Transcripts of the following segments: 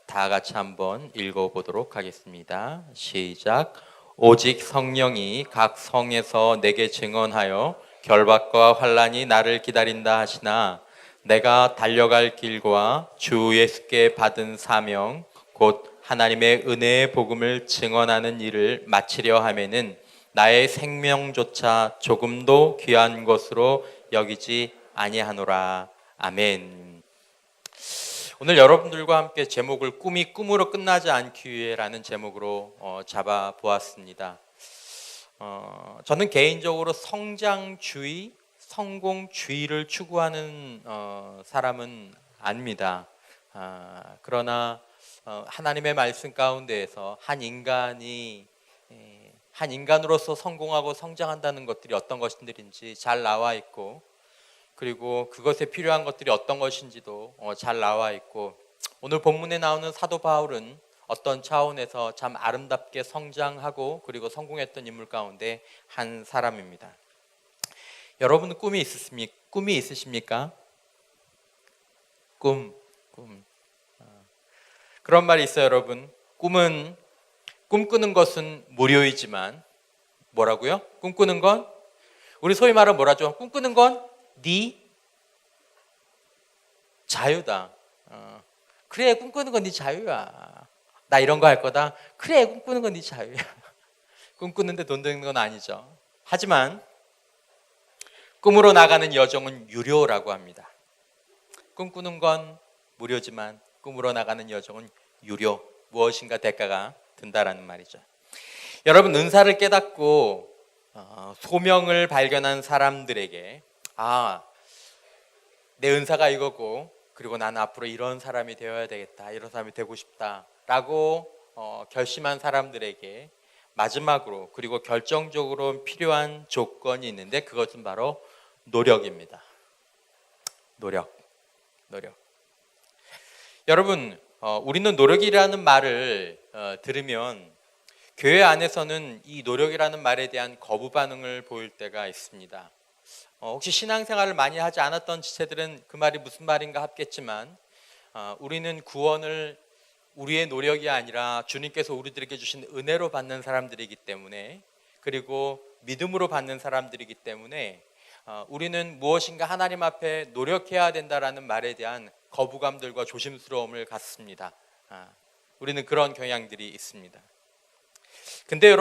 다 같이 한번 읽어보도록 하겠습니다. 시작. 오직 성령이 각 성에서 내게 증언하여 결박과 환난이 나를 기다린다 하시나 내가 달려갈 길과 주 예수께 받은 사명 곧 하나님의 은혜의 복음을 증언하는 일을 마치려 하면은 나의 생명조차 조금도 귀한 것으로 여기지 아니하노라. 아멘. 오늘 여러분들과 함께 제목을 꿈이 꿈으로 끝나지 않기 위해라는 제목으로 잡아보았습니다. 저는 개인적으로 성장주의, 성공주의를 추구하는 사람은 아닙니다. 그러나 하나님의 말씀 가운데에서 한 인간으로서 성공하고 성장한다는 것들이 어떤 것들인지 잘 나와 있고, 그리고 그것에 필요한 것들이 어떤 것인지도 잘 나와 있고, 오늘 본문에 나오는 사도 바울은 어떤 차원에서 참 아름답게 성장하고 그리고 성공했던 인물 가운데 한 사람입니다. 여러분은 꿈이 있으십니까? 꿈. 그런 말이 있어요, 여러분. 꿈꾸는 것은 무료이지만 뭐라고요? 꿈꾸는 건 우리 소위 말하면 뭐라죠? 꿈꾸는 건 네 자유다. 그래, 꿈꾸는 건 네 자유야. 나 이런 거 할 거다. 그래, 꿈꾸는 건 네 자유야. 꿈꾸는데 돈 드는 건 아니죠. 하지만 꿈으로 나가는 여정은 유료라고 합니다. 꿈꾸는 건 무료지만 꿈으로 나가는 여정은 유료. 무엇인가 대가가 든다라는 말이죠. 여러분, 은사를 깨닫고 소명을 발견한 사람들에게 내 은사가 이거고, 그리고 나는 앞으로 이런 사람이 되어야 되겠다, 이런 사람이 되고 싶다라고 결심한 사람들에게 마지막으로 그리고 결정적으로 필요한 조건이 있는데, 그것은 바로 노력입니다. 노력. 여러분, 우리는 노력이라는 말을 들으면 교회 안에서는 이 노력이라는 말에 대한 거부 반응을 보일 때가 있습니다. 혹시 신앙생활을 많이 하지 않았던 지체들은 그 말이 무슨 말인가 하겠지만, 우리는 구원을 우리의 노력이 아니라 주님께서 우리들에게 주신 은혜로 받는 사람들이기 때문에, 그리고 믿음으로 받는 사람들이기 때문에 우리는 무엇인가 하나님 앞에 노력해야 된다라는 말에 대한 거부감들과 조심스러움을 갖습니다. 우리는 그런 경향들이 있습니다. 근데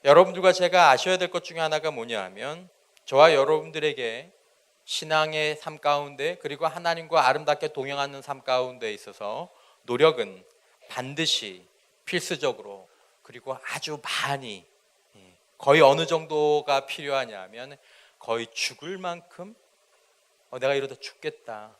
여러분들과 제가 아셔야 될 것 중에 하나가 뭐냐 하면, 저와 여러분들에게 신앙의 삶 가운데 그리고 하나님과 아름답게 동행하는 삶 가운데 있어서 노력은 반드시 필수적으로, 그리고 아주 많이, 거의 어느 정도가 필요하냐 하면 거의 죽을 만큼 내가 이러다 죽겠다,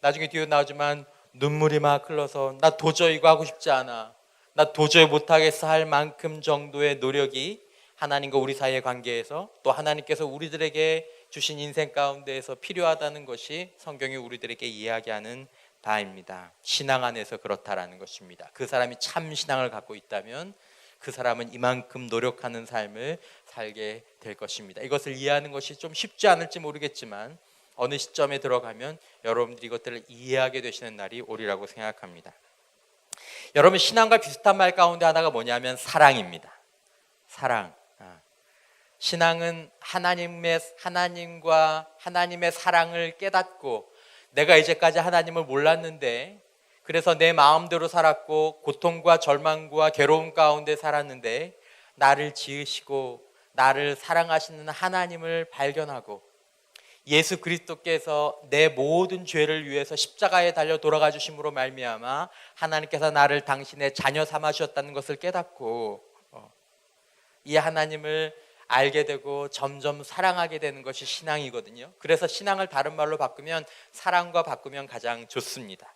나중에 뒤에 나오지만 눈물이 막 흘러서 나 도저히 이거 하고 싶지 않아, 나 도저히 못하겠어 할 만큼 정도의 노력이 하나님과 우리 사이의 관계에서, 또 하나님께서 우리들에게 주신 인생 가운데에서 필요하다는 것이 성경이 우리들에게 이야기하는 바입니다. 신앙 안에서 그렇다라는 것입니다. 그 사람이 참 신앙을 갖고 있다면 그 사람은 이만큼 노력하는 삶을 살게 될 것입니다. 이것을 이해하는 것이 좀 쉽지 않을지 모르겠지만 어느 시점에 들어가면 여러분들이 이것들을 이해하게 되시는 날이 오리라고 생각합니다. 여러분, 신앙과 비슷한 말 가운데 하나가 뭐냐면 사랑입니다. 사랑. 신앙은 하나님과 하나님의 사랑을 깨닫고, 내가 이제까지 하나님을 몰랐는데, 그래서 내 마음대로 살았고 고통과 절망과 괴로움 가운데 살았는데, 나를 지으시고 나를 사랑하시는 하나님을 발견하고, 예수 그리스도께서 내 모든 죄를 위해서 십자가에 달려 돌아가 주심으로 말미암아 하나님께서 나를 당신의 자녀 삼아 주셨다는 것을 깨닫고, 이 하나님을 알게 되고 점점 사랑하게 되는 것이 신앙이거든요. 그래서 신앙을 다른 말로 바꾸면 사랑과 바꾸면 가장 좋습니다.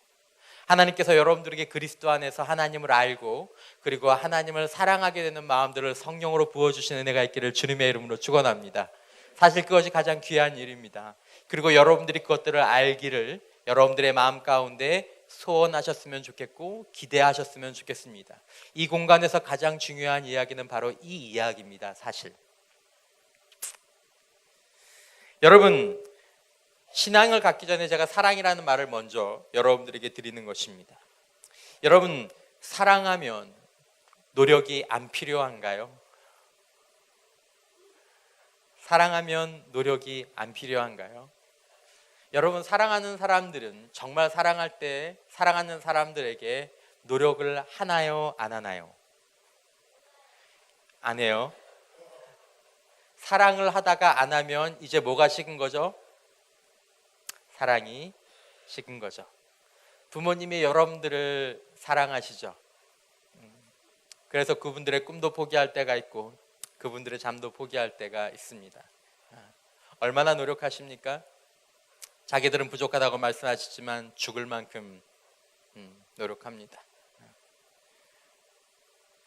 하나님께서 여러분들에게 그리스도 안에서 하나님을 알고 그리고 하나님을 사랑하게 되는 마음들을 성령으로 부어주시는 은혜가 있기를 주님의 이름으로 축원합니다. 사실 그것이 가장 귀한 일입니다. 그리고 여러분들이 그것들을 알기를 여러분들의 마음 가운데 소원하셨으면 좋겠고 기대하셨으면 좋겠습니다. 이 공간에서 가장 중요한 이야기는 바로 이 이야기입니다. 사실 여러분, 신앙을 갖기 전에 제가 사랑이라는 말을 먼저 여러분들에게 드리는 것입니다. 여러분, 사랑하면 노력이 안 필요한가요? 사랑하면 노력이 안 필요한가요? 여러분, 사랑하는 사람들은 정말 사랑할 때 사랑하는 사람들에게 노력을 하나요, 안 하나요? 안 해요. 사랑을 하다가 안 하면 이제 뭐가 식은 거죠? 사랑이 식은 거죠. 부모님이 여러분들을 사랑하시죠. 그래서 그분들의 꿈도 포기할 때가 있고 그분들의 잠도 포기할 때가 있습니다. 얼마나 노력하십니까? 자기들은 부족하다고 말씀하시지만 죽을 만큼 노력합니다.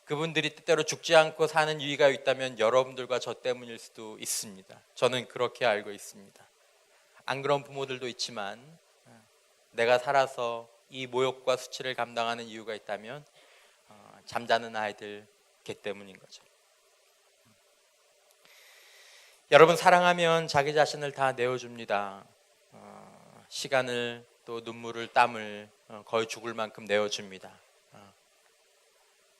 그분들이 때때로 죽지 않고 사는 이유가 있다면 여러분들과 저 때문일 수도 있습니다. 저는 그렇게 알고 있습니다. 안 그런 부모들도 있지만 내가 살아서 이 모욕과 수치를 감당하는 이유가 있다면 잠자는 아이들 걔 때문인 거죠. 여러분, 사랑하면 자기 자신을 다 내어줍니다. 시간을 또 눈물을 땀을 거의 죽을 만큼 내어줍니다.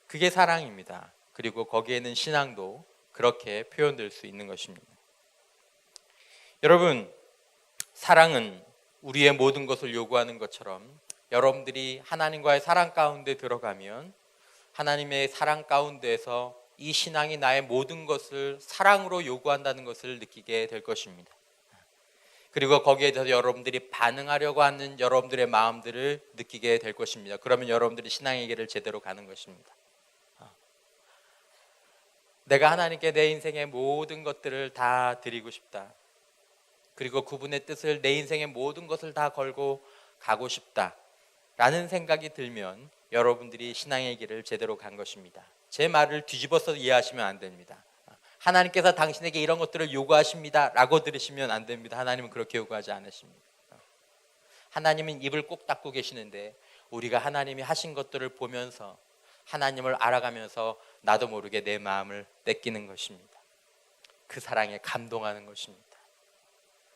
그게 사랑입니다. 그리고 거기에는 신앙도 그렇게 표현될 수 있는 것입니다. 여러분, 사랑은 우리의 모든 것을 요구하는 것처럼 여러분들이 하나님과의 사랑 가운데 들어가면 하나님의 사랑 가운데에서 이 신앙이 나의 모든 것을 사랑으로 요구한다는 것을 느끼게 될 것입니다. 그리고 거기에 대해서 여러분들이 반응하려고 하는 여러분들의 마음들을 느끼게 될 것입니다. 그러면 여러분들이 신앙의 길을 제대로 가는 것입니다. 내가 하나님께 내 인생의 모든 것들을 다 드리고 싶다. 그리고 그분의 뜻을 내 인생의 모든 것을 다 걸고 가고 싶다 라는 생각이 들면 여러분들이 신앙의 길을 제대로 간 것입니다. 제 말을 뒤집어서 이해하시면 안 됩니다. 하나님께서 당신에게 이런 것들을 요구하십니다 라고 들으시면 안 됩니다. 하나님은 그렇게 요구하지 않으십니다. 하나님은 입을 꼭 닫고 계시는데 우리가 하나님이 하신 것들을 보면서 하나님을 알아가면서 나도 모르게 내 마음을 뺏기는 것입니다. 그 사랑에 감동하는 것입니다.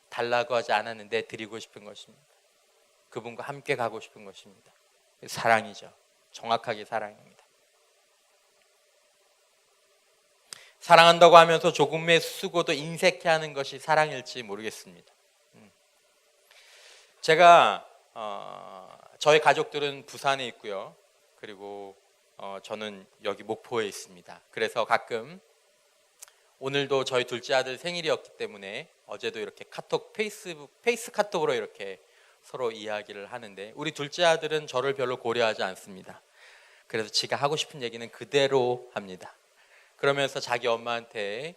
달라고 하지 않았는데 드리고 싶은 것입니다. 그분과 함께 가고 싶은 것입니다. 사랑이죠. 정확하게 사랑입니다. 사랑한다고 하면서 조금의 수고도 인색해 하는 것이 사랑일지 모르겠습니다. 제가 저희 가족들은 부산에 있고요. 그리고 저는 여기 목포에 있습니다. 그래서 가끔 오늘도 저희 둘째 아들 생일이었기 때문에 어제도 이렇게 카톡 페이스 카톡으로 이렇게 서로 이야기를 하는데 우리 둘째 아들은 저를 별로 고려하지 않습니다. 그래서 지가 하고 싶은 얘기는 그대로 합니다. 그러면서 자기 엄마한테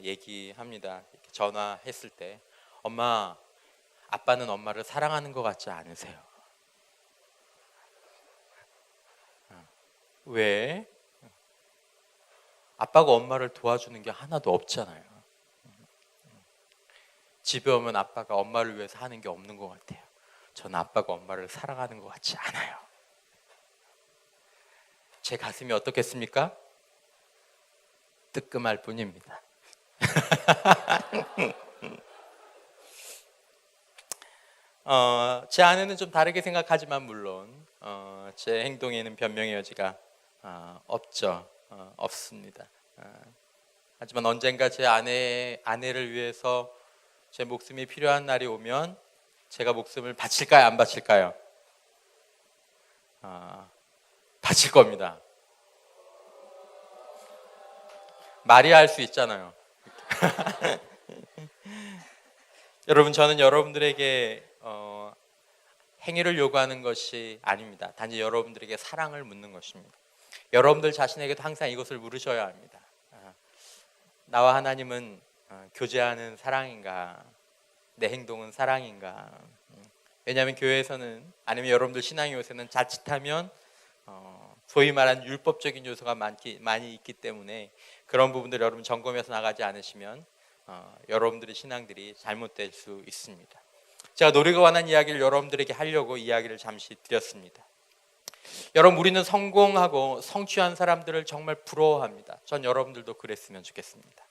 얘기합니다. 이렇게 전화했을 때 엄마, 아빠는 엄마를 사랑하는 것 같지 않으세요? 왜? 아빠가 엄마를 도와주는 게 하나도 없잖아요. 집에 오면 아빠가 엄마를 위해서 하는 게 없는 것 같아요. 저는 아빠가 엄마를 사랑하는 것 같지 않아요. 제 가슴이 어떻겠습니까? 뜨끔할 뿐입니다. 제 아내는 좀 다르게 생각하지만 물론 제 행동에는 변명의 여지가 없죠. 없습니다. 하지만 언젠가 제 아내를 위해서 제 목숨이 필요한 날이 오면 제가 목숨을 바칠까요? 안 바칠까요? 바칠 겁니다. 말이 할 수 있잖아요. 여러분, 저는 여러분들에게 행위를 요구하는 것이 아닙니다. 단지 여러분들에게 사랑을 묻는 것입니다. 여러분들 자신에게도 항상 이것을 물으셔야 합니다. 나와 하나님은 교제하는 사랑인가? 내 행동은 사랑인가? 왜냐하면 교회에서는 아니면 여러분들 신앙의 요새는 자칫하면 소위 말하는 율법적인 요소가 많이 있기 때문에 그런 부분들 여러분 점검해서 나가지 않으시면 여러분들의 신앙들이 잘못될 수 있습니다. 제가 노력에 관한 이야기를 여러분들에게 하려고 이야기를 잠시 드렸습니다. 여러분, 우리는 성공하고 성취한 사람들을 정말 부러워합니다. 전 여러분들도 그랬으면 좋겠습니다.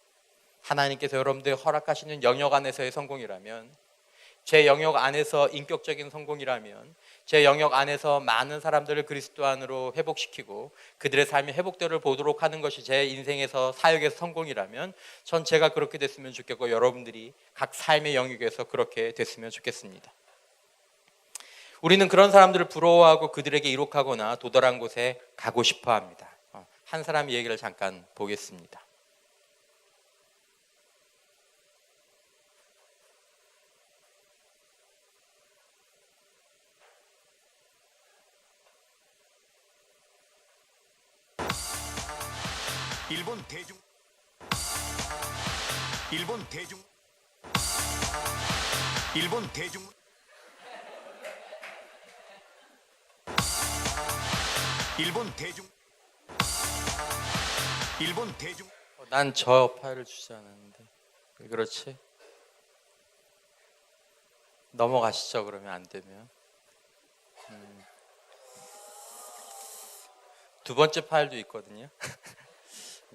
하나님께서 여러분들 허락하시는 영역 안에서의 성공이라면 제 영역 안에서 인격적인 성공이라면, 제 영역 안에서 많은 사람들을 그리스도 안으로 회복시키고 그들의 삶의 회복들을 보도록 하는 것이 제 인생에서 사역에서 성공이라면 전 제가 그렇게 됐으면 좋겠고 여러분들이 각 삶의 영역에서 그렇게 됐으면 좋겠습니다. 우리는 그런 사람들을 부러워하고 그들에게 이룩하거나 도달한 곳에 가고 싶어 합니다. 한 사람의 얘기를 잠깐 보겠습니다. 일본 대중 일본 대중 일본 대중 일본 대중 일본 대중 난 저 파일을 주지 않았는데 왜 그렇지? 넘어가시죠. 그러면 안 되면 두 번째 파일도 있거든요.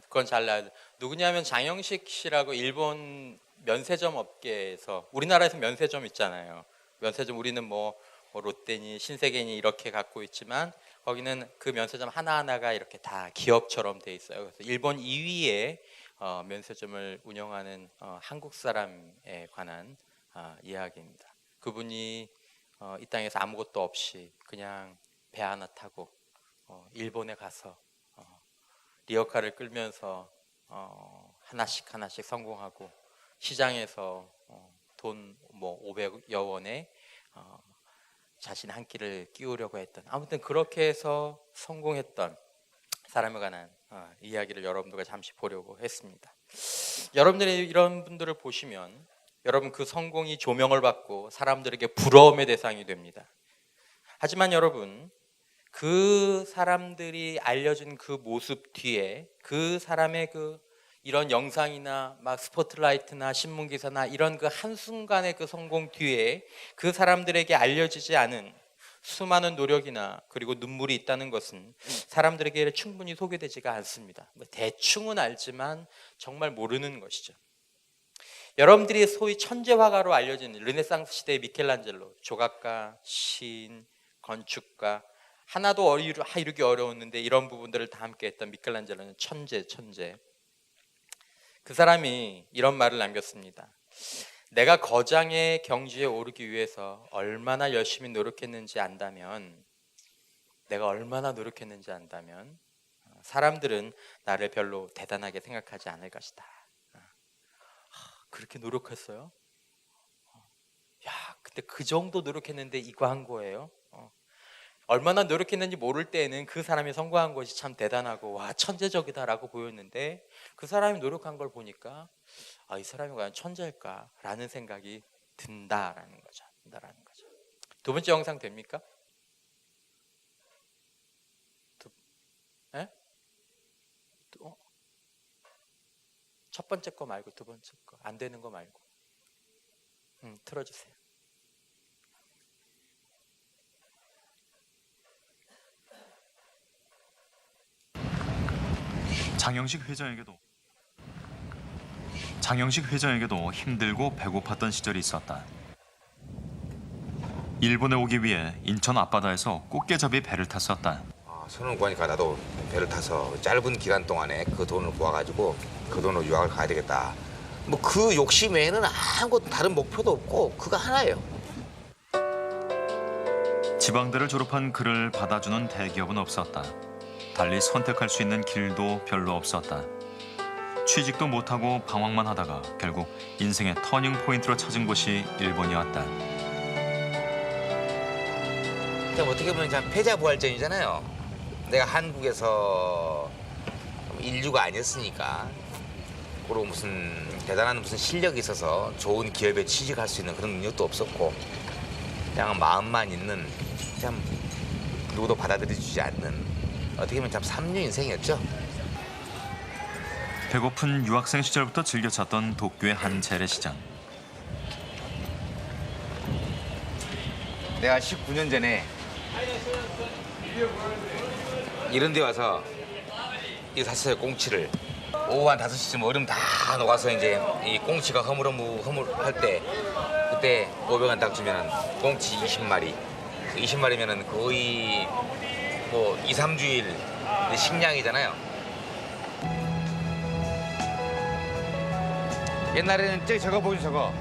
그건 잘 나야 돼. 누구냐면 장영식 씨라고 일본 면세점 업계에서, 우리나라에서 면세점 있잖아요. 면세점 우리는 뭐 롯데니 신세계니 이렇게 갖고 있지만 거기는 그 면세점 하나하나가 이렇게 다 기업처럼 돼 있어요. 그래서 일본 2위의 면세점을 운영하는 한국 사람에 관한 이야기입니다. 그분이 이 땅에서 아무것도 없이 그냥 배 하나 타고 일본에 가서 리어카를 끌면서 하나씩 성공하고 시장에서 돈 뭐 500여 원에 자신 한 끼를 끼우려고 했던, 아무튼 그렇게 해서 성공했던 사람에 관한 이야기를 여러분들과 잠시 보려고 했습니다. 여러분들이 이런 분들을 보시면 여러분 그 성공이 조명을 받고 사람들에게 부러움의 대상이 됩니다. 하지만 여러분 그 사람들이 알려준 그 모습 뒤에 그 사람의 그 이런 영상이나 막 스포트라이트나 신문기사나 이런 그 한순간의 그 성공 뒤에 그 사람들에게 알려지지 않은 수많은 노력이나 그리고 눈물이 있다는 것은 사람들에게 충분히 소개되지가 않습니다. 대충은 알지만 정말 모르는 것이죠. 여러분들이 소위 천재화가로 알려진 르네상스 시대의 미켈란젤로, 조각가, 시인, 건축가, 하나도 이루기 어려웠는데 이런 부분들을 다 함께 했던 미켈란젤로는 천재. 그 사람이 이런 말을 남겼습니다. 내가 거장의 경지에 오르기 위해서 얼마나 열심히 노력했는지 안다면, 사람들은 나를 별로 대단하게 생각하지 않을 것이다. 그렇게 노력했어요? 야, 근데 그 정도 노력했는데 이거 한 거예요? 얼마나 노력했는지 모를 때에는 그 사람이 성공한 것이 참 대단하고 와 천재적이다라고 보였는데 그 사람이 노력한 걸 보니까 이 사람이 과연 천재일까라는 생각이 든다라는 거죠. 두 번째 영상 됩니까? 첫 번째 거 말고 두 번째 거, 안 되는 거 말고 틀어주세요. 장영식 회장에게도 힘들고 배고팠던 시절이 있었다. 일본에 오기 위해 인천 앞바다에서 꽃게잡이 배를 탔었다. 손을 구하니까 나도 배를 타서 짧은 기간 동안에 그 돈을 모아가지고 그 돈으로 유학을 가야 되겠다. 뭐 그 욕심 외에는 아무것도 다른 목표도 없고 그거 하나예요. 지방대를 졸업한 그를 받아주는 대기업은 없었다. 달리 선택할 수 있는 길도 별로 없었다. 취직도 못하고 방황만 하다가 결국 인생의 터닝 포인트로 찾은 곳이 일본이었다. 어떻게 보면 참 패자부활전이잖아요. 내가 한국에서 인류가 아니었으니까 그리고 무슨 대단한 무슨 실력이 있어서 좋은 기업에 취직할 수 있는 그런 능력도 없었고 그냥 마음만 있는 참 누구도 받아들여주지 않는 어떻게 보면 참 삼류 인생이었죠. 배고픈 유학생 시절부터 즐겨 찾던 도쿄의 한 재래시장. 내가 19년 전에 이런 데 와서 이 샀어요. 꽁치를. 오후 한 5시쯤 얼음 다 녹아서 이제 이 꽁치가 허물할 때 그때 500원 딱 주면은 꽁치 20마리. 20마리면은 거의 뭐 2, 3주일 식량이잖아요. 옛날에는 저거 보이죠, 저거.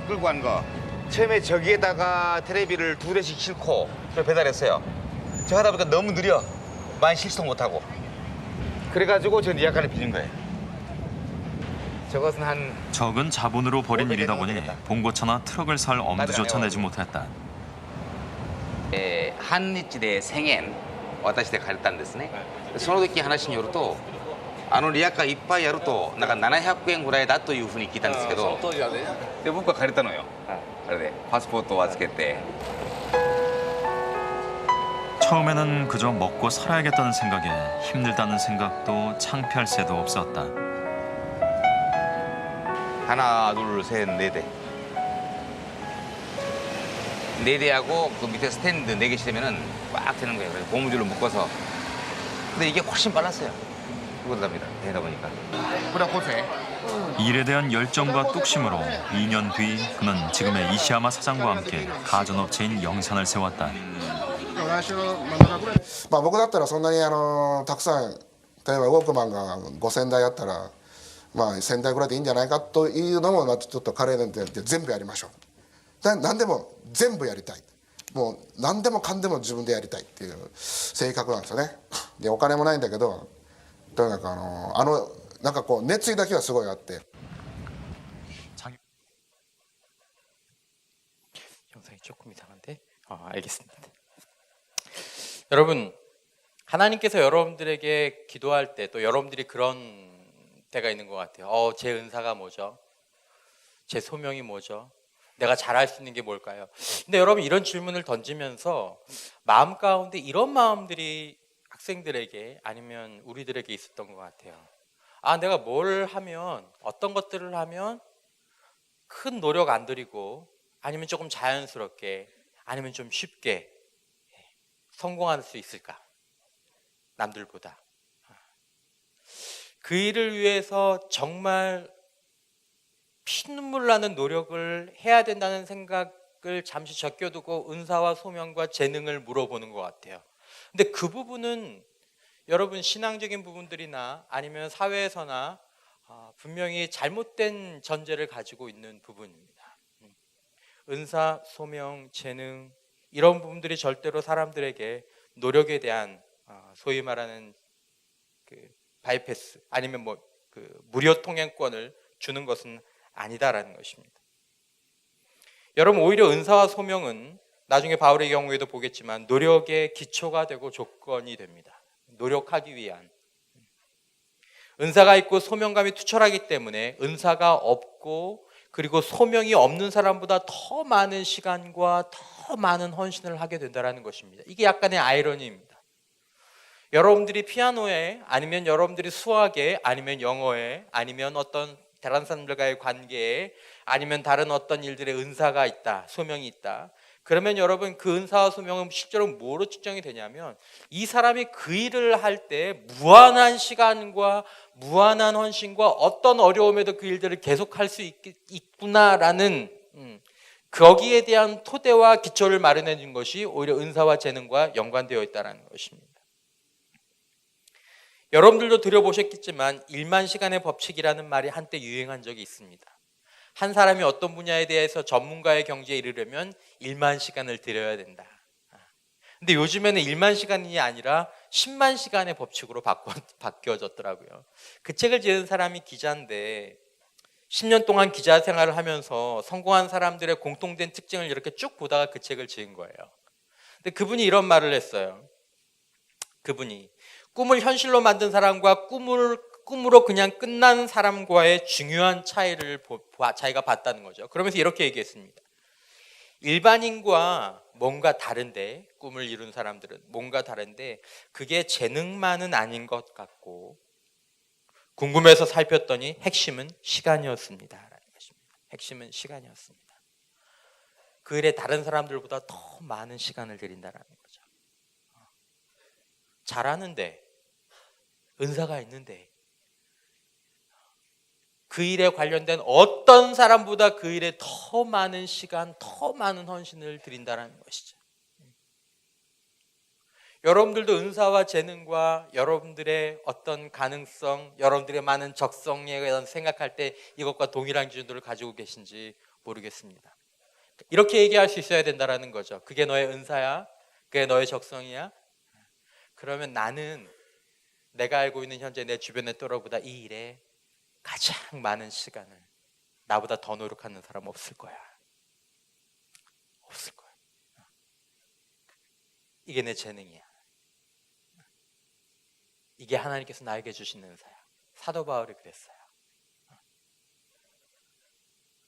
끌고 간 거. 처음에 저기에다가 테레비를 2대씩 싣고 배달했어요. 저 하다 보니까 너무 느려. 많이 실속 못하고. 그래가지고 저 니아칸을 빌린 거예요. 저것은 한 적은 자본으로 벌인 일이다 보니 봉고차나 트럭을 살 엄두조차 내지 못했다. 半日で1000円渡して借りたんですね。その時話によると、リアカーいっぱいやるとなんか700円ぐらいだというふうに聞いたんですけど、で僕は借りたのよ。あれでパスポートを預けて。 처음에는 그저 먹고 살아야겠다는 생각에 힘들다는 생각도 창피할 새도 없었다. 하나, 둘, 셋, 네 대. 네 대하고 그 밑에 스탠드 4개 싣으면은 꽉 되는 거예요. 그래서 고무줄로 묶어서. 근데 이게 훨씬 빨랐어요. 그러다 답니다. 되다 보니까. 그래 고세. 일에 대한 열정과 뚝심으로 2년 뒤 그는 지금의 이시야마 사장과 함께 가전업체인 영산을 세웠다. まあ僕だったらそんなにたくさん例えばウォークマンが5000台あったらまあ1000台ぐらいでいいんじゃないかというのもまあちょっと彼で全部やりましょう。何でも全部やりたい。もう何でもかんでも自分でやりたいっていう性格なんですよね。でお金もないんだけどとにかくなんかこう熱意だけはすごいあって。 영상이 조금 이상한데? 알겠습니다. 여러분, 하나님께서 여러분들에게 기도할 때 또 여러분들이 그런 때가 있는 것 같아요. 제 은사가 뭐죠? 제 소명이 뭐죠? 내가 잘할 수 있는 게 뭘까요? 근데 여러분 이런 질문을 던지면서 마음 가운데 이런 마음들이 학생들에게 아니면 우리들에게 있었던 것 같아요. 내가 뭘 하면 어떤 것들을 하면 큰 노력 안 들이고 아니면 조금 자연스럽게 아니면 좀 쉽게 성공할 수 있을까? 남들보다. 그 일을 위해서 정말 피눈물 나는 노력을 해야 된다는 생각을 잠시 적겨두고 은사와 소명과 재능을 물어보는 것 같아요. 근데 그 부분은 여러분 신앙적인 부분들이나 아니면 사회에서나 분명히 잘못된 전제를 가지고 있는 부분입니다. 은사, 소명, 재능 이런 부분들이 절대로 사람들에게 노력에 대한 소위 말하는 그 바이패스 아니면 뭐 그 무료 통행권을 주는 것은 아니다라는 것입니다. 여러분 오히려 은사와 소명은 나중에 바울의 경우에도 보겠지만 노력의 기초가 되고 조건이 됩니다. 노력하기 위한 은사가 있고 소명감이 투철하기 때문에 은사가 없고 그리고 소명이 없는 사람보다 더 많은 시간과 더 많은 헌신을 하게 된다는 것입니다. 이게 약간의 아이러니입니다. 여러분들이 피아노에 아니면 여러분들이 수학에 아니면 영어에 아니면 어떤 다른 사람들과의 관계에 아니면 다른 어떤 일들의 은사가 있다, 소명이 있다. 그러면 여러분 그 은사와 소명은 실제로 뭐로 측정이 되냐면 이 사람이 그 일을 할 때 무한한 시간과 무한한 헌신과 어떤 어려움에도 그 일들을 계속할 수 있구나라는 거기에 대한 토대와 기초를 마련해 준 것이 오히려 은사와 재능과 연관되어 있다는 것입니다. 여러분들도 들어보셨겠지만 1만 시간의 법칙이라는 말이 한때 유행한 적이 있습니다. 한 사람이 어떤 분야에 대해서 전문가의 경지에 이르려면 1만 시간을 들여야 된다. 근데 요즘에는 1만 시간이 아니라 10만 시간의 법칙으로 바뀌어졌더라고요. 그 책을 지은 사람이 기자인데 10년 동안 기자 생활을 하면서 성공한 사람들의 공통된 특징을 이렇게 쭉 보다가 그 책을 지은 거예요. 근데 그분이 이런 말을 했어요. 그분이 꿈을 현실로 만든 사람과 꿈으로 그냥 끝난 사람과의 중요한 차이를 자기가 봤다는 거죠. 그러면서 이렇게 얘기했습니다. 일반인과 뭔가 다른데, 꿈을 이룬 사람들은 뭔가 다른데 그게 재능만은 아닌 것 같고 궁금해서 살폈더니 핵심은 시간이었습니다. 라는 것입니다. 핵심은 시간이었습니다. 그 일에 다른 사람들보다 더 많은 시간을 들인다는 거죠. 잘하는데 은사가 있는데 그 일에 관련된 어떤 사람보다 그 일에 더 많은 시간, 더 많은 헌신을 드린다는 것이죠. 여러분들도 은사와 재능과 여러분들의 어떤 가능성, 여러분들의 많은 적성에 대해서 생각할 때 이것과 동일한 기준들을 가지고 계신지 모르겠습니다. 이렇게 얘기할 수 있어야 된다는 거죠. 그게 너의 은사야? 그게 너의 적성이야? 그러면 나는 내가 알고 있는 현재 내 주변의 또래보다 이 일에 가장 많은 시간을 나보다 더 노력하는 사람 없을 거야. 없을 거야. 이게 내 재능이야. 이게 하나님께서 나에게 주신 은사야. 사도 바울이 그랬어요.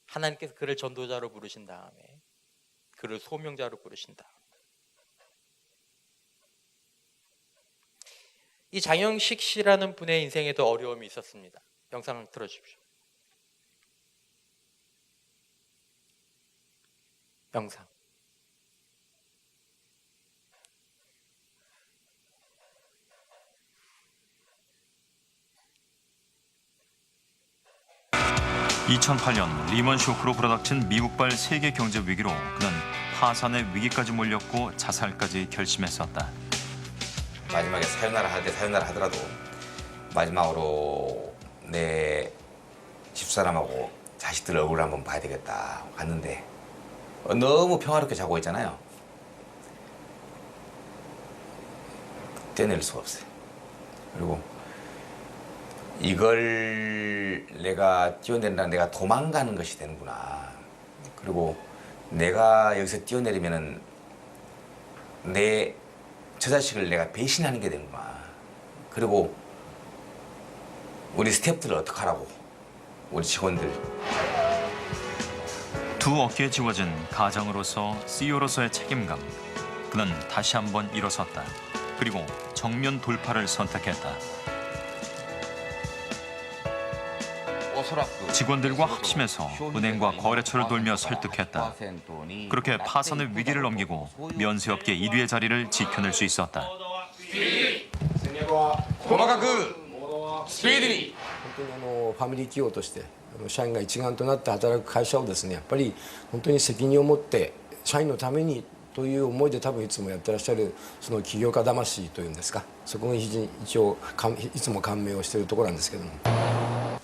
하나님께서 그를 전도자로 부르신 다음에 그를 소명자로 부르신 다음에 이 장영식 씨라는 분의 인생에도 어려움이 있었습니다. 영상을 틀어주십시오. 영상. (2008년) 리먼 쇼크로 불어닥친 미국발 세계 경제 위기로 그는 파산의 위기까지 몰렸고 자살까지 결심했었다. 마지막에 사요나라 하더라도 마지막으로 내 집사람하고 자식들 얼굴을 한번 봐야 되겠다 갔는데 너무 평화롭게 자고 있잖아요. 떼낼 수가 없어요. 그리고 이걸 내가 뛰어내린다는 내가 도망가는 것이 되는구나. 그리고 내가 여기서 뛰어내리면은 저 자식을 내가 배신하는 게 되는구나. 그리고 우리 스태프들을 어떡하라고, 우리 직원들. 두 어깨에 지워진 가장으로서 CEO로서의 책임감. 그는 다시 한번 일어섰다. 그리고 정면 돌파를 선택했다. 직원들과 합심해서 은행과 거래처를 돌며 설득했다. 그렇게 파산의 위기를 넘기고 면세업계 1위의 자리를 지켜낼 수 있었다. 細かくスピーディーに本当にファミリー企業として社員が一丸となって働く会社をですね、やっぱり本当に責任を持って社員のためにという思いで多分いつもやってらっしゃるその起業家魂というんですか、そこが一応いつも感銘をしているところなんですけども。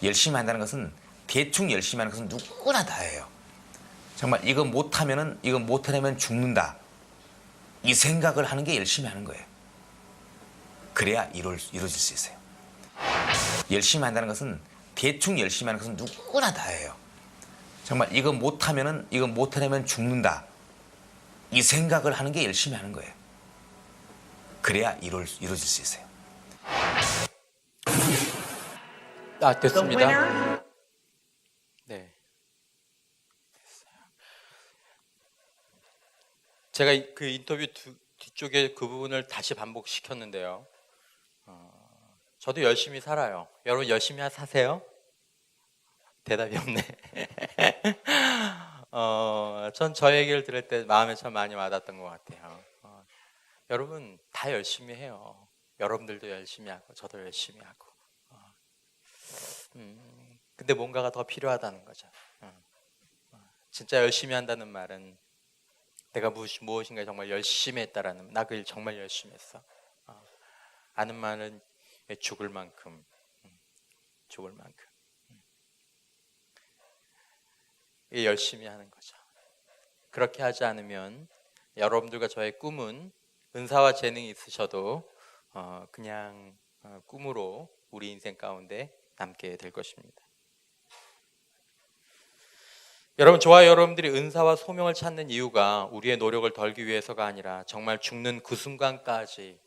열심히 한다는 것은 대충 열심히 하는 것은 누구나 다 해요. 정말 이거 못하려면 죽는다. 이 생각을 하는 게 열심히 하는 거예요. 그래야 이루어질 수 있어요. 열심히 한다는 것은 대충 열심히 하는 것은 누구나 다 해요. 정말 이거 못하려면 죽는다. 이 생각을 하는 게 열심히 하는 거예요. 그래야 이루어질 수 있어요. 됐습니다. 네. 제가 그 인터뷰 뒤쪽에 그 부분을 다시 반복시켰는데요. 저도 열심히 살아요. 여러분 열심히 사세요? 대답이 없네. 전 저 얘기를 들을 때 마음에 참 많이 와닿았던 것 같아요. 여러분 다 열심히 해요. 여러분들도 열심히 하고 저도 열심히 하고. 근데 뭔가가 더 필요하다는 거죠. 진짜 열심히 한다는 말은 내가 무엇인가 정말 열심히 했다라는, 나 그 일 정말 열심히 했어. 아는 말은 죽을 만큼. 이게 열심히 하는 거죠. 그렇게 하지 않으면 여러분들과 저의 꿈은 은사와 재능이 있으셔도 그냥 꿈으로 우리 인생 가운데 남게 될 것입니다. 여러분, 저와 여러분들이 은사와 소명을 찾는 이유가 우리의 노력을 덜기 위해서가 아니라 정말 죽는 그 순간까지,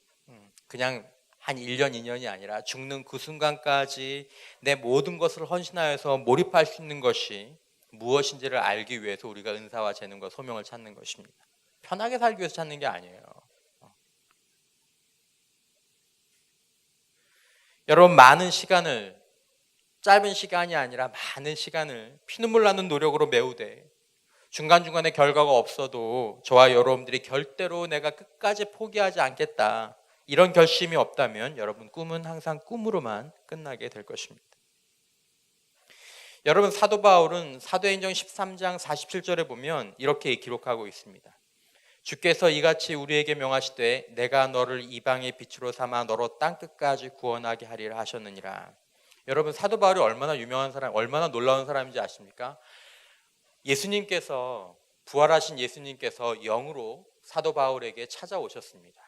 그냥 한 1년, 2년이 아니라 죽는 그 순간까지 내 모든 것을 헌신하여서 몰입할 수 있는 것이 무엇인지를 알기 위해서 우리가 은사와 재능과 소명을 찾는 것입니다. 편하게 살기 위해서 찾는 게 아니에요. 여러분, 짧은 시간이 아니라 많은 시간을 피눈물 나는 노력으로 메우되 중간중간에 결과가 없어도 저와 여러분들이 절대로 내가 끝까지 포기하지 않겠다, 이런 결심이 없다면 여러분 꿈은 항상 꿈으로만 끝나게 될 것입니다. 여러분, 사도 바울은 사도행전 13장 47절에 보면 이렇게 기록하고 있습니다. 주께서 이같이 우리에게 명하시되 내가 너를 이방의 빛으로 삼아 너로 땅끝까지 구원하게 하리라 하셨느니라. 여러분, 사도 바울이 얼마나 유명한 사람, 얼마나 놀라운 사람인지 아십니까? 예수님께서, 부활하신 예수님께서 영으로 사도 바울에게 찾아오셨습니다.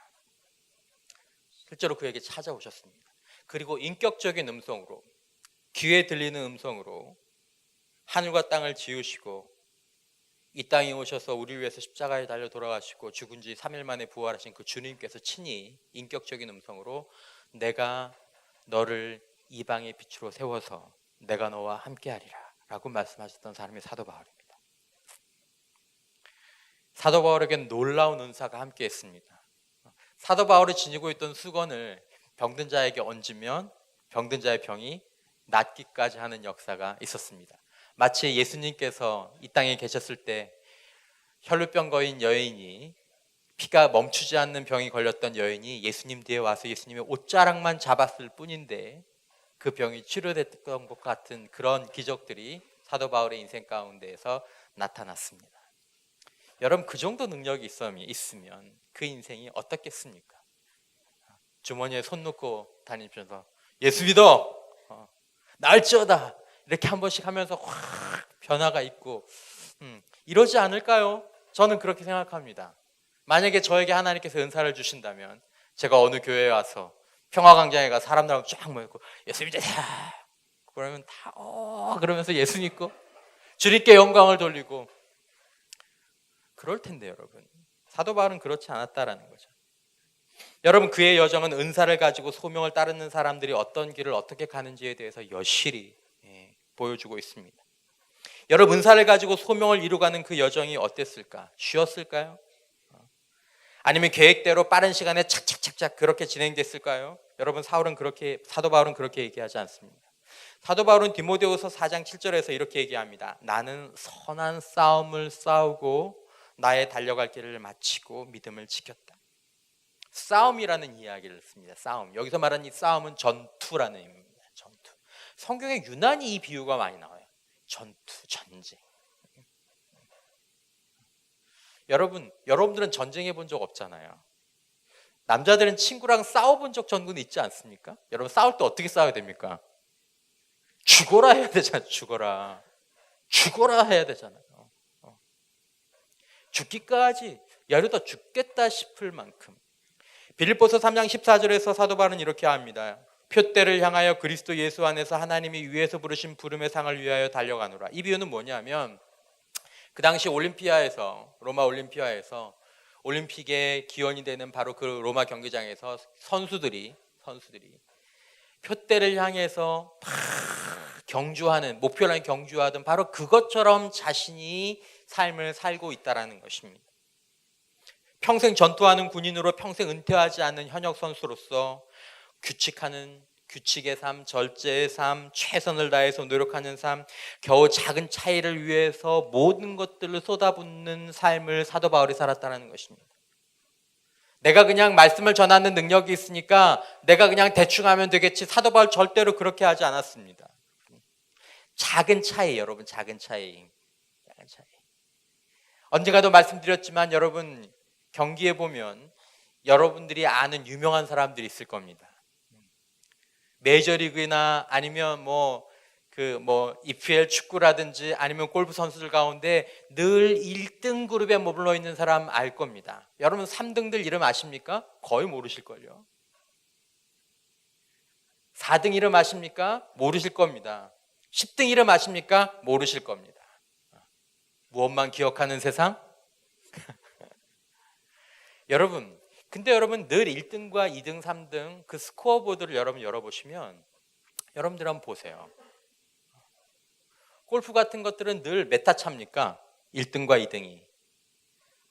실제로 그에게 찾아오셨습니다. 그리고 인격적인 음성으로, 귀에 들리는 음성으로 하늘과 땅을 지으시고 이 땅에 오셔서 우리를 위해서 십자가에 달려 돌아가시고 죽은 지 3일 만에 부활하신 그 주님께서 친히 인격적인 음성으로 내가 너를 이방의 빛으로 세워서 내가 너와 함께하리라 라고 말씀하셨던 사람이 사도 바울입니다. 사도 바울에게는 놀라운 은사가 함께했습니다. 사도 바울이 지니고 있던 수건을 병든 자에게 얹으면 병든 자의 병이 낫기까지 하는 역사가 있었습니다. 마치 예수님께서 이 땅에 계셨을 때 혈루병 거인 여인이, 피가 멈추지 않는 병이 걸렸던 여인이 예수님 뒤에 와서 예수님의 옷자락만 잡았을 뿐인데 그 병이 치료됐던 것 같은 그런 기적들이 사도 바울의 인생 가운데에서 나타났습니다. 여러분, 그 정도 능력이 있으면 그 인생이 어떻겠습니까? 주머니에 손 넣고 다니면서 예수 믿어! 나을지어다! 이렇게 한 번씩 하면서 확 변화가 있고 이러지 않을까요? 저는 그렇게 생각합니다. 만약에 저에게 하나님께서 은사를 주신다면 제가 어느 교회에 와서 평화광장에 가 사람들하고 쫙 모였고 예수 믿으세요! 그러면 다 그러면서 예수 믿고 주님께 영광을 돌리고 그럴 텐데 여러분, 사도 바울은 그렇지 않았다라는 거죠. 여러분, 그의 여정은 은사를 가지고 소명을 따르는 사람들이 어떤 길을 어떻게 가는지에 대해서 여실히 보여주고 있습니다. 여러분, 은사를 가지고 소명을 이루가는 그 여정이 어땠을까? 쉬웠을까요? 아니면 계획대로 빠른 시간에 착착착착 그렇게 진행됐을까요? 여러분, 사도 바울은 그렇게 얘기하지 않습니다. 사도 바울은 디모데후서 4장 7절에서 이렇게 얘기합니다. 나는 선한 싸움을 싸우고 나의 달려갈 길을 마치고 믿음을 지켰다. 싸움이라는 이야기를 씁니다. 싸움. 여기서 말하는 이 싸움은 전투라는 의미입니다. 전투. 성경에 유난히 이 비유가 많이 나와요. 전투, 전쟁. 여러분들은 전쟁해 본 적 없잖아요. 남자들은 친구랑 싸워본 적 전군 있지 않습니까? 여러분, 싸울 때 어떻게 싸워야 됩니까? 죽어라 해야 되잖아요. 죽어라 해야 되잖아요. 죽기까지, 이러다 죽겠다 싶을 만큼. 빌립보서 3장 14절에서 사도 바울은 이렇게 합니다. 표대를 향하여 그리스도 예수 안에서 하나님이 위에서 부르신 부름의 상을 위하여 달려가노라. 이 비유는 뭐냐면 그 당시 로마 올림피아에서 올림픽의 기원이 되는 바로 그 로마 경기장에서 선수들이 표대를 향해서 목표를 향해 경주하던 바로 그것처럼 자신이 삶을 살고 있다라는 것입니다. 평생 전투하는 군인으로 평생 은퇴하지 않는 현역 선수로서 규칙의 삶, 절제의 삶, 최선을 다해서 노력하는 삶, 겨우 작은 차이를 위해서 모든 것들을 쏟아붓는 삶을 사도 바울이 살았다는 것입니다. 내가 그냥 말씀을 전하는 능력이 있으니까 내가 그냥 대충 하면 되겠지. 사도 바울 절대로 그렇게 하지 않았습니다. 작은 차이, 여러분, 작은 차이. 언젠가도 말씀드렸지만 여러분, 경기에 보면 여러분들이 아는 유명한 사람들이 있을 겁니다. 메이저리그나 아니면 EPL 축구라든지 아니면 골프 선수들 가운데 늘 1등 그룹에 머물러 있는 사람 알 겁니다. 여러분, 3등들 이름 아십니까? 거의 모르실걸요. 4등 이름 아십니까? 모르실 겁니다. 10등 이름 아십니까? 모르실 겁니다. 무엇만 기억하는 세상? 근데 여러분 늘 1등과 2등, 3등 그 스코어보드를 여러분 열어보시면 여러분들 한번 보세요. 골프 같은 것들은 늘 몇 타 차입니까? 1등과 2등이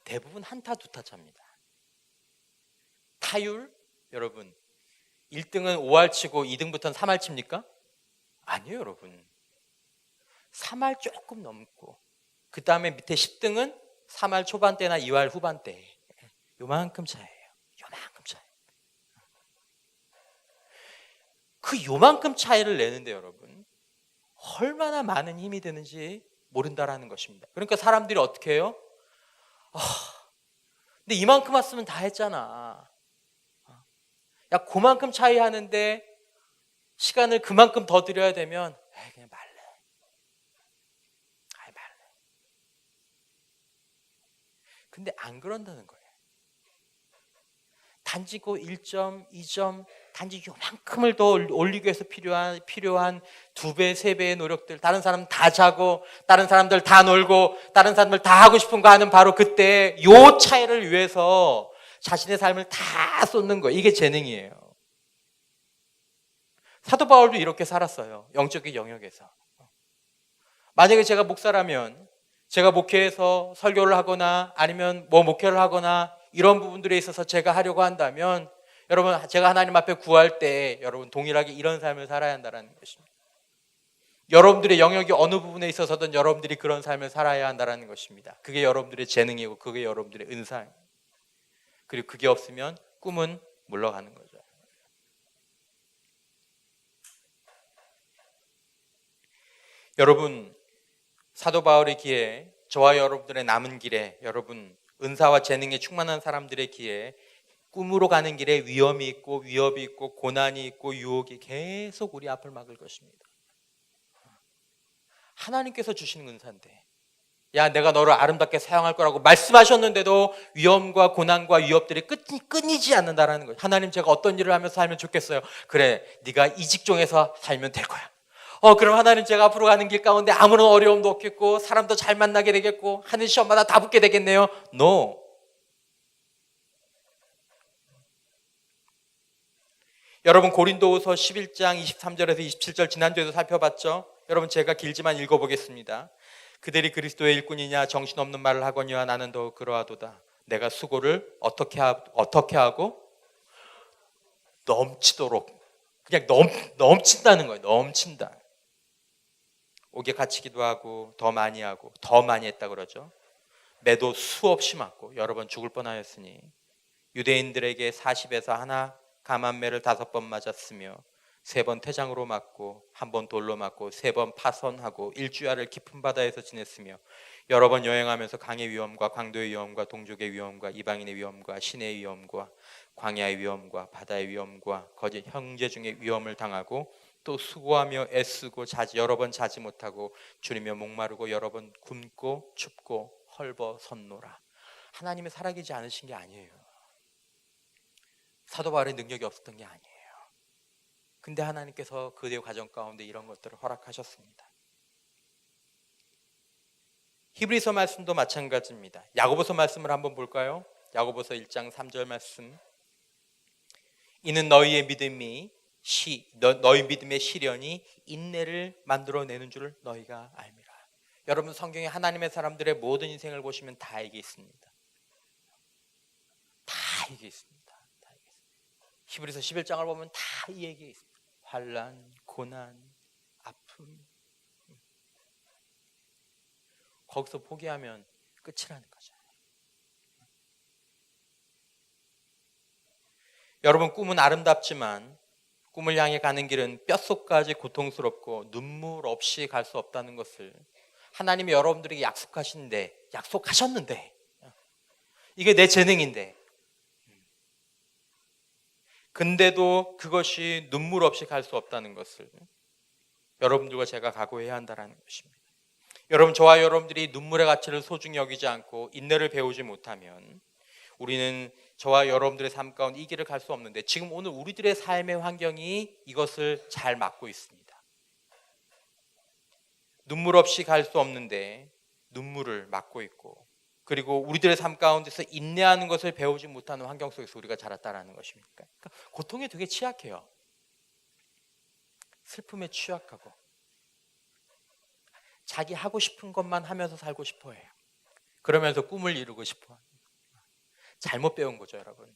대부분 한타, 두타 차입니다. 타율, 여러분 1등은 5할 치고 2등부터는 3할 칩니까? 아니에요, 여러분. 3할 조금 넘고 그 다음에 밑에 10등은 3할 초반대나 2할 후반대. 요만큼 차이에요. 요만큼 차이. 그 요만큼 차이를 내는데 여러분 얼마나 많은 힘이 되는지 모른다라는 것입니다. 그러니까 사람들이 어떻게 해요? 근데 이만큼 왔으면 다 했잖아. 야, 그만큼 차이 하는데 시간을 그만큼 더 들여야 되면 그냥 말래. 말래. 근데 안 그런다는 거예요. 단지 그 1점, 2점, 단지 요만큼을 더 올리기 위해서 필요한 2배, 3배의 노력들, 다른 사람 다 자고, 다른 사람들 다 놀고, 다른 사람들 다 하고 싶은 거 하는 바로 그때 요 차이를 위해서 자신의 삶을 다 쏟는 거예요. 이게 재능이에요. 사도 바울도 이렇게 살았어요. 영적인 영역에서. 만약에 제가 목사라면 제가 목회에서 설교를 하거나 아니면 목회를 하거나 이런 부분들에 있어서 제가 하려고 한다면 여러분, 제가 하나님 앞에 구할 때 여러분 동일하게 이런 삶을 살아야 한다는 것입니다. 여러분들의 영역이 어느 부분에 있어서든 여러분들이 그런 삶을 살아야 한다는 것입니다. 그게 여러분들의 재능이고 그게 여러분들의 은사입니다. 그리고 그게 없으면 꿈은 물러가는 거죠. 여러분, 사도 바울의 길에, 저와 여러분들의 남은 길에, 여러분 은사와 재능에 충만한 사람들의 길에 꿈으로 가는 길에 위험이 있고 위협이 있고 고난이 있고 유혹이 계속 우리 앞을 막을 것입니다. 하나님께서 주시는 은사인데, 야, 내가 너를 아름답게 사용할 거라고 말씀하셨는데도 위험과 고난과 위협들이 끊이지 않는다라는 거예요. 하나님, 제가 어떤 일을 하면서 살면 좋겠어요. 그래, 네가 이 직종에서 살면 될 거야. 그럼 하나님, 제가 앞으로 가는 길 가운데 아무런 어려움도 없겠고 사람도 잘 만나게 되겠고 하는 시험마다 다 붙게 되겠네요. No. 여러분, 고린도후서 11장 23절에서 27절 지난주에도 살펴봤죠. 여러분, 제가 길지만 읽어보겠습니다. 그들이 그리스도의 일꾼이냐 정신없는 말을 하거니와 나는 더욱 그러하도다. 내가 수고를 어떻게 하고 넘치도록, 그냥 넘친다는 거예요. 넘친다. 옥에 갇히기도 하고 더 많이 하고 더 많이 했다 그러죠. 매도 수없이 맞고 여러 번 죽을 뻔하였으니 유대인들에게 40에서 하나 감한매를 5번 맞았으며 3번 퇴장으로 맞고 1번 돌로 맞고 3번 파선하고 일주야를 깊은 바다에서 지냈으며 여러 번 여행하면서 강의 위험과 강도의 위험과 동족의 위험과 이방인의 위험과 신의 위험과 광야의 위험과 바다의 위험과 거짓 형제 중의 위험을 당하고 또 수고하며 애쓰고 여러 번 자지 못하고 줄이며 목마르고 여러 번 굶고 춥고 헐벗 섰노라. 하나님이 살아계지 않으신 게 아니에요. 사도 바울의 능력이 없었던 게 아니에요. 근데 하나님께서 그의 과정 가운데 이런 것들을 허락하셨습니다. 히브리서 말씀도 마찬가지입니다. 야고보서 말씀을 한번 볼까요? 야고보서 1장 3절 말씀. 이는 너희 믿음의 시련이 인내를 만들어내는 줄을 너희가 알미라. 여러분, 성경에 하나님의 사람들의 모든 인생을 보시면 다 이게 있습니다. 다 이게 있습니다. 히브리서 11장을 보면 다 이 얘기가 있습니다. 환난, 고난, 아픔. 거기서 포기하면 끝이라는 거죠. 여러분, 꿈은 아름답지만 꿈을 향해 가는 길은 뼛속까지 고통스럽고 눈물 없이 갈 수 없다는 것을 하나님이 여러분들에게 약속하셨는데 이게 내 재능인데 근데도 그것이 눈물 없이 갈 수 없다는 것을 여러분들과 제가 각오해야 한다는 것입니다. 여러분, 저와 여러분들이 눈물의 가치를 소중히 여기지 않고 인내를 배우지 못하면 우리는 저와 여러분들의 삶 가운데 이 길을 갈 수 없는데 지금 오늘 우리들의 삶의 환경이 이것을 잘 막고 있습니다. 눈물 없이 갈 수 없는데 눈물을 막고 있고, 그리고 우리들의 삶 가운데서 인내하는 것을 배우지 못하는 환경 속에서 우리가 자랐다는 것입니까? 그러니까 고통에 되게 취약해요. 슬픔에 취약하고 자기 하고 싶은 것만 하면서 살고 싶어 해요. 그러면서 꿈을 이루고 싶어 합니다. 잘못 배운 거죠, 여러분.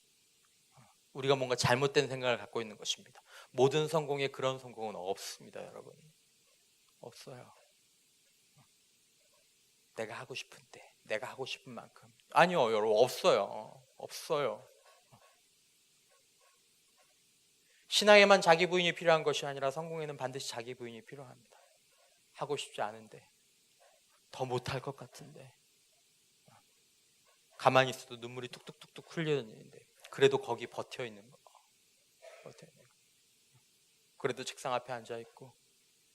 우리가 뭔가 잘못된 생각을 갖고 있는 것입니다. 모든 성공에 그런 성공은 없습니다, 여러분. 없어요. 내가 하고 싶은 때, 내가 하고 싶은 만큼. 아니요, 여러분, 없어요. 없어요. 신앙에만 자기 부인이 필요한 것이 아니라 성공에는 반드시 자기 부인이 필요합니다. 하고 싶지 않은데, 더 못할 것 같은데, 가만히 있어도 눈물이 뚝뚝뚝뚝 흘려지는데, 그래도 거기 버텨 있는 거. 버텨 있는 거. 그래도 책상 앞에 앉아 있고,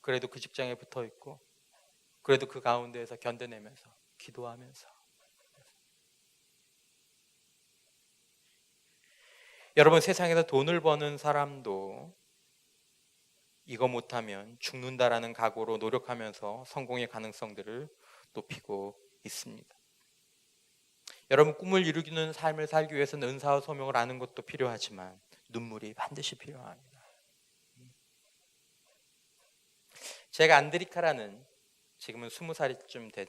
그래도 그 직장에 붙어 있고, 그래도 그 가운데에서 견뎌내면서 기도하면서. 여러분, 세상에서 돈을 버는 사람도 이거 못하면 죽는다라는 각오로 노력하면서 성공의 가능성들을 높이고 있습니다. 여러분, 꿈을 이루는 삶을 살기 위해서는 은사와 소명을 아는 것도 필요하지만 눈물이 반드시 필요합니다. 제가 안드리카라는 지금은 20살쯤 된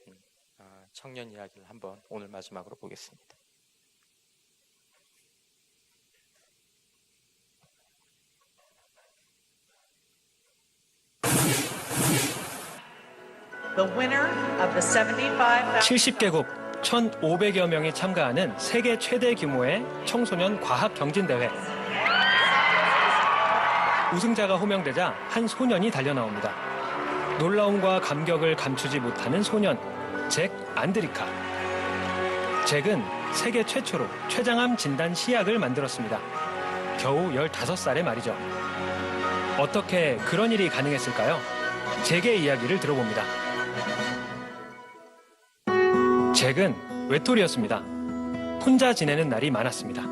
청년 이야기를 한번 오늘 마지막으로 보겠습니다. The winner of the 70개국 1,500여 명이 참가하는 세계 최대 규모의 청소년 과학 경진대회. 우승자가 호명되자 한 소년이 달려나옵니다. 놀라움과 감격을 감추지 못하는 소년, 잭 안드리카. 잭은 세계 최초로 췌장암 진단 시약을 만들었습니다. 겨우 15살의 말이죠. 어떻게 그런 일이 가능했을까요? 잭의 이야기를 들어봅니다. 잭은 외톨이였습니다. 혼자 지내는 날이 많았습니다.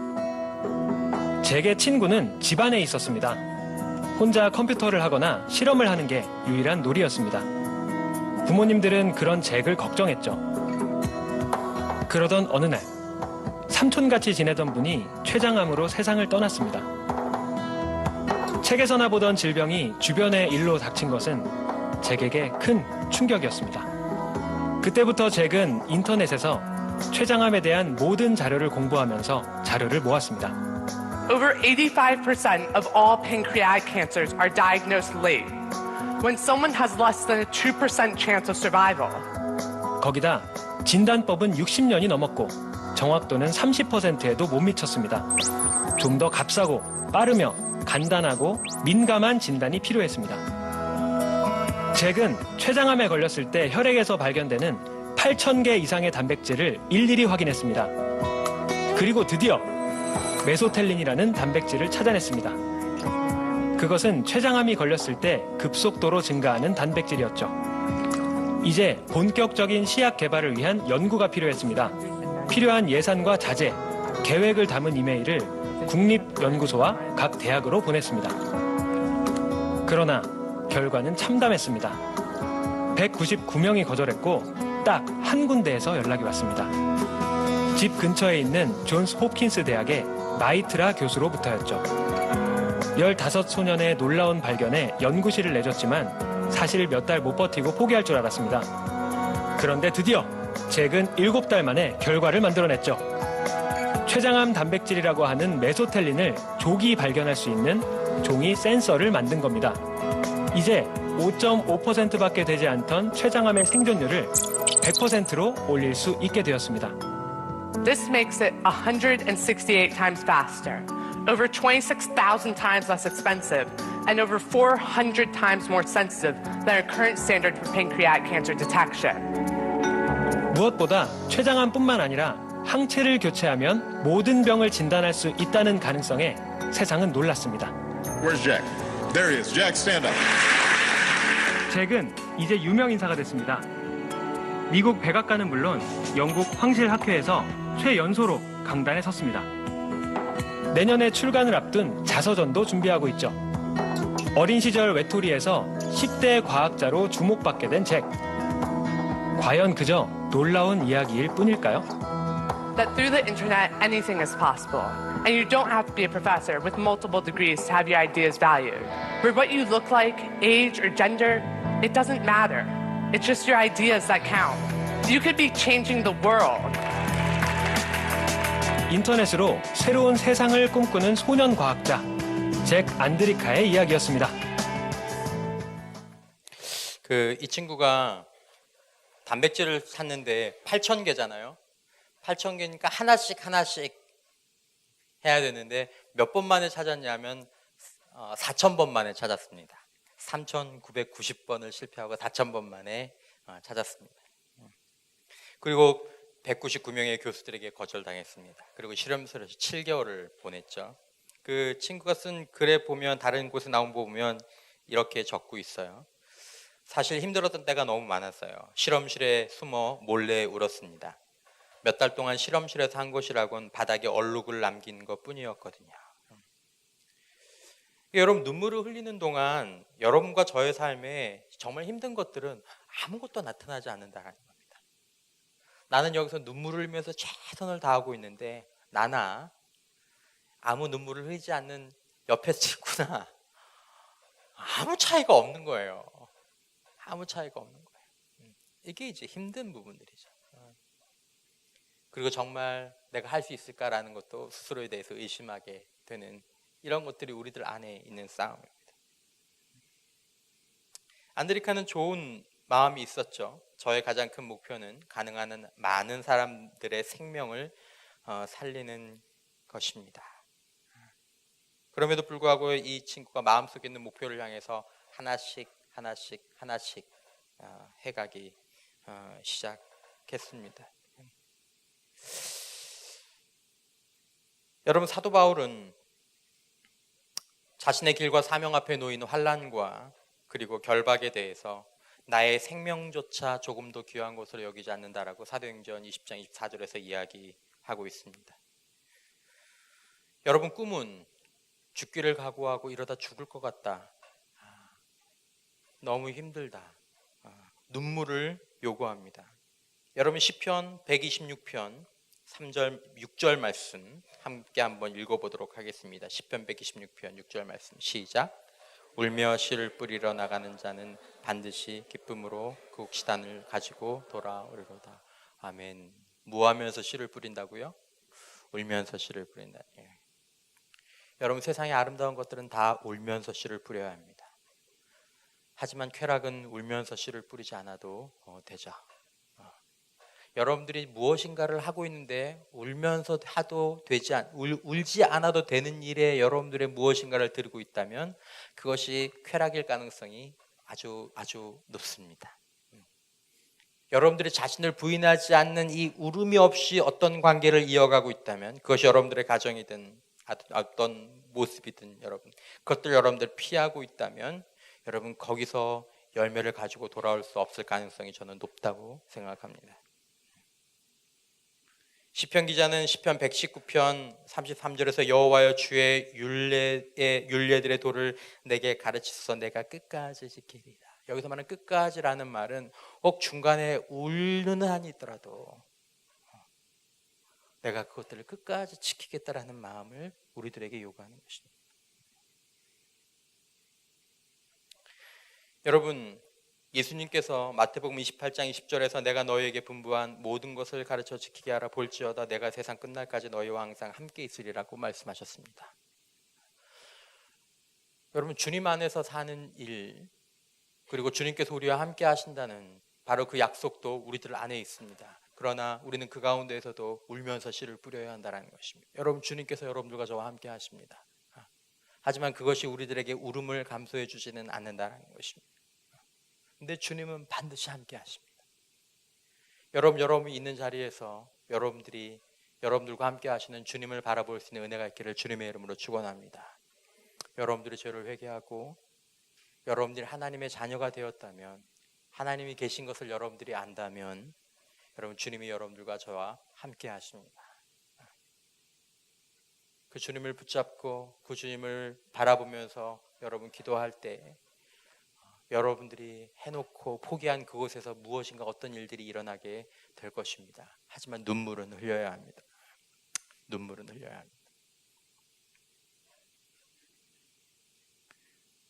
잭의 친구는 집안에 있었습니다. 혼자 컴퓨터를 하거나 실험을 하는 게 유일한 놀이였습니다. 부모님들은 그런 잭을 걱정했죠. 그러던 어느 날, 삼촌같이 지내던 분이 췌장암으로 세상을 떠났습니다. 책에서나 보던 질병이 주변의 일로 닥친 것은 잭에게 큰 충격이었습니다. 그때부터 잭은 인터넷에서 췌장암에 대한 모든 자료를 공부하면서 자료를 모았습니다. Over 85% of all pancreatic cancers are diagnosed late, when someone has less than a 2% chance of survival. 거기다 진단법은 60년이 넘었고 정확도는 30%에도 못 미쳤습니다. 좀 더 값싸고 빠르며 간단하고 민감한 진단이 필요했습니다. 잭은 췌장암에 걸렸을 때 혈액에서 발견되는 8,000개 이상의 단백질을 일일이 확인했습니다. 그리고 드디어 메소텔린이라는 단백질을 찾아냈습니다. 그것은 췌장암이 걸렸을 때 급속도로 증가하는 단백질이었죠. 이제 본격적인 시약 개발을 위한 연구가 필요했습니다. 필요한 예산과 자재, 계획을 담은 이메일을 국립연구소와 각 대학으로 보냈습니다. 그러나 결과는 참담했습니다. 199명이 거절했고 딱 한 군데에서 연락이 왔습니다. 집 근처에 있는 존스 홉킨스 대학의 마이트라 교수로부터였죠. 15소년의 놀라운 발견에 연구실을 내줬지만 사실 몇 달 못 버티고 포기할 줄 알았습니다. 그런데 드디어 잭은 7달 만에 결과를 만들어냈죠. 췌장암 단백질이라고 하는 메소텔린을 조기 발견할 수 있는 종이 센서를 만든 겁니다. 이제 5.5%밖에 되지 않던 췌장암의 생존율을 100%로 올릴 수 있게 되었습니다. This makes it 168 times faster, over 26,000 times less expensive, and over 400 times more sensitive than our current standard for pancreatic cancer detection. 무엇보다 췌장암뿐만 아니라 항체를 교체하면 모든 병을 진단할 수 있다는 가능성에 세상은 놀랐습니다. Where's Jack? There he is. Jack, stand up. 잭은 이제 유명 인사가 됐습니다. 미국 백악관은 물론 영국 황실학회에서 최연소로 강단에 섰습니다. 내년에 출간을 앞둔 자서전도 준비하고 있죠. 어린 시절 외톨이에서 10대 과학자로 주목받게 된 잭. 과연 그저 놀라운 이야기일 뿐일까요? That through the internet, anything is possible. And you don't have to be a professor with multiple degrees to have your ideas valued. For what you look like, age, or gender, it doesn't matter. It's just your ideas that count. You could be changing the world. 인터넷으로 새로운 세상을 꿈꾸는 소년 과학자 잭 안드리카의 이야기였습니다. 이 친구가 단백질을 찾는데 8,000개잖아요. 8,000개니까 하나씩 해야 되는데 몇 번 만에 찾았냐면 4,000번 만에 찾았습니다. 3,990번을 실패하고 4,000번 만에 찾았습니다. 그리고 199명의 교수들에게 거절당했습니다. 그리고 실험실에서 7개월을 보냈죠. 그 친구가 쓴 글에 보면, 다른 곳에 나온 거 보면 이렇게 적고 있어요. 사실 힘들었던 때가 너무 많았어요. 실험실에 숨어 몰래 울었습니다. 몇 달 동안 실험실에서 한 것이라곤 바닥에 얼룩을 남긴 것 뿐이었거든요. 여러분, 눈물을 흘리는 동안 여러분과 저의 삶에 정말 힘든 것들은 아무것도 나타나지 않는다는 겁니다. 나는 여기서 눈물을 흘리면서 최선을 다하고 있는데 나나 아무 눈물을 흘리지 않는 옆에 친구나 아무 차이가 없는 거예요. 아무 차이가 없는 거예요. 이게 이제 힘든 부분들이죠. 그리고 정말 내가 할 수 있을까라는 것도 스스로에 대해서 의심하게 되는 이런 것들이 우리들 안에 있는 싸움입니다. 안드리카는 좋은 마음이 있었죠. 저의 가장 큰 목표는 가능한 한 많은 사람들의 생명을 살리는 것입니다. 그럼에도 불구하고 이 친구가 마음속에 있는 목표를 향해서 하나씩 해가기 시작했습니다. 여러분, 사도 바울은 자신의 길과 사명 앞에 놓인 환난과 그리고 결박에 대해서 나의 생명조차 조금도 귀한 것으로 여기지 않는다라고 사도행전 20장 24절에서 이야기하고 있습니다. 여러분, 꿈은 죽기를 각오하고 이러다 죽을 것 같다, 너무 힘들다, 눈물을 요구합니다. 여러분, 시편 126편 3절 6절 말씀 함께 한번 읽어보도록 하겠습니다. 시편 126편 6절 말씀 시작. 울며 씨를 뿌리러 나가는 자는 반드시 기쁨으로 그 옥시단을 가지고 돌아오리로다. 아멘. 무하면서 씨를 뿌린다고요? 울면서 씨를 뿌린다. 예. 여러분, 세상의 아름다운 것들은 다 울면서 씨를 뿌려야 합니다. 하지만 쾌락은 울면서 씨를 뿌리지 않아도 되죠. 여러분들이 무엇인가를 하고 있는데 울면서 하도 울지 않아도 되는 일에 여러분들의 무엇인가를 들고 있다면 그것이 쾌락일 가능성이 아주 높습니다. 여러분들이 자신을 부인하지 않는 이 울음이 없이 어떤 관계를 이어가고 있다면 그것이 여러분들의 가정이든 어떤 모습이든 그것들 여러분들 피하고 있다면 여러분 거기서 열매를 가지고 돌아올 수 없을 가능성이 저는 높다고 생각합니다. 시편 기자는 시편 119편 33절에서 여호와여 주의 율례들의 도를 내게 가르치소서 내가 끝까지 지키리라. 여기서 말하는 끝까지라는 말은 꼭 중간에 울는 한이 있더라도 내가 그것들을 끝까지 지키겠다라는 마음을 우리들에게 요구하는 것입니다. 여러분, 예수님께서 마태복음 28장 20절에서 내가 너희에게 분부한 모든 것을 가르쳐 지키게 하라. 볼지어다 내가 세상 끝날까지 너희와 항상 함께 있으리라고 말씀하셨습니다. 여러분, 주님 안에서 사는 일, 그리고 주님께서 우리와 함께 하신다는 바로 그 약속도 우리들 안에 있습니다. 그러나 우리는 그 가운데에서도 울면서 씨를 뿌려야 한다는 것입니다. 여러분, 주님께서 여러분들과 저와 함께 하십니다. 하지만 그것이 우리들에게 울음을 감소해 주지는 않는다는 것입니다. 근데 주님은 반드시 함께 하십니다. 여러분이 있는 자리에서 여러분들과 함께 하시는 주님을 바라볼 수 있는 은혜가 있기를 주님의 이름으로 축원합니다. 여러분들이 죄를 회개하고 여러분들이 하나님의 자녀가 되었다면, 하나님이 계신 것을 여러분들이 안다면 여러분, 주님이 여러분들과 저와 함께 하십니다. 그 주님을 붙잡고 그 주님을 바라보면서 여러분 기도할 때 여러분들이 해놓고 포기한 그곳에서 무엇인가 어떤 일들이 일어나게 될 것입니다. 하지만 눈물은 흘려야 합니다. 눈물은 흘려야 합니다.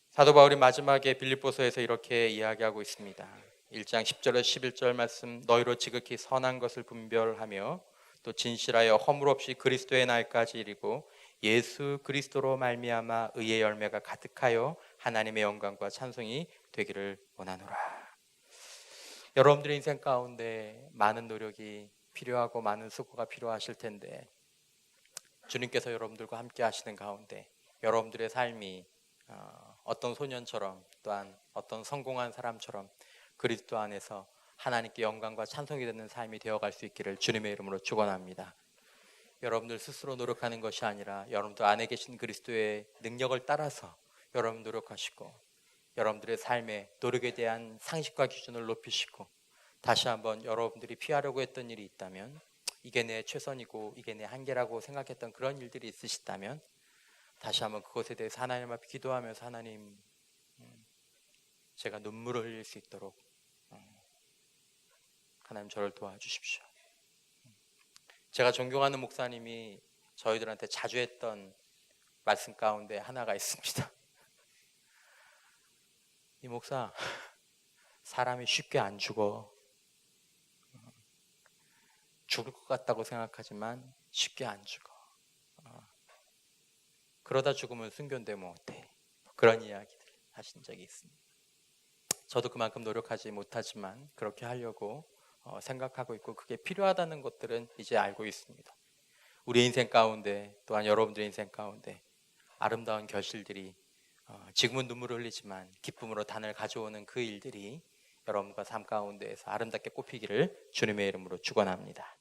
사도 바울이 마지막에 빌립보서에서 이렇게 이야기하고 있습니다. 1장 10절에서 11절 말씀, 너희로 지극히 선한 것을 분별하며 또 진실하여 허물 없이 그리스도의 날까지 이르고 예수 그리스도로 말미암아 의의 열매가 가득하여 하나님의 영광과 찬송이 되기를 원하노라. 여러분들의 인생 가운데 많은 노력이 필요하고 많은 수고가 필요하실 텐데 주님께서 여러분들과 함께 하시는 가운데 여러분들의 삶이 어떤 소년처럼 또한 어떤 성공한 사람처럼 그리스도 안에서 하나님께 영광과 찬송이 되는 삶이 되어갈 수 있기를 주님의 이름으로 축원합니다. 여러분들 스스로 노력하는 것이 아니라 여러분들 안에 계신 그리스도의 능력을 따라서 여러분 노력하시고 여러분들의 삶에 노력에 대한 상식과 기준을 높이시고 다시 한번 여러분들이 피하려고 했던 일이 있다면 이게 내 최선이고 이게 내 한계라고 생각했던 그런 일들이 있으시다면 다시 한번 그것에 대해서 하나님 앞에 기도하면서 하나님 제가 눈물을 흘릴 수 있도록 하나님 저를 도와주십시오. 제가 존경하는 목사님이 저희들한테 자주 했던 말씀 가운데 하나가 있습니다. 이 목사, 사람이 쉽게 안 죽어. 죽을 것 같다고 생각하지만 쉽게 안 죽어. 그러다 죽으면 순교되면 어때? 그런 이야기들 하신 적이 있습니다. 저도 그만큼 노력하지 못하지만 그렇게 하려고 생각하고 있고 그게 필요하다는 것들은 이제 알고 있습니다. 우리 인생 가운데 또한 여러분들의 인생 가운데 아름다운 결실들이 지금은 눈물을 흘리지만 기쁨으로 단을 가져오는 그 일들이 여러분과 삶 가운데에서 아름답게 꽃피기를 주님의 이름으로 축원합니다.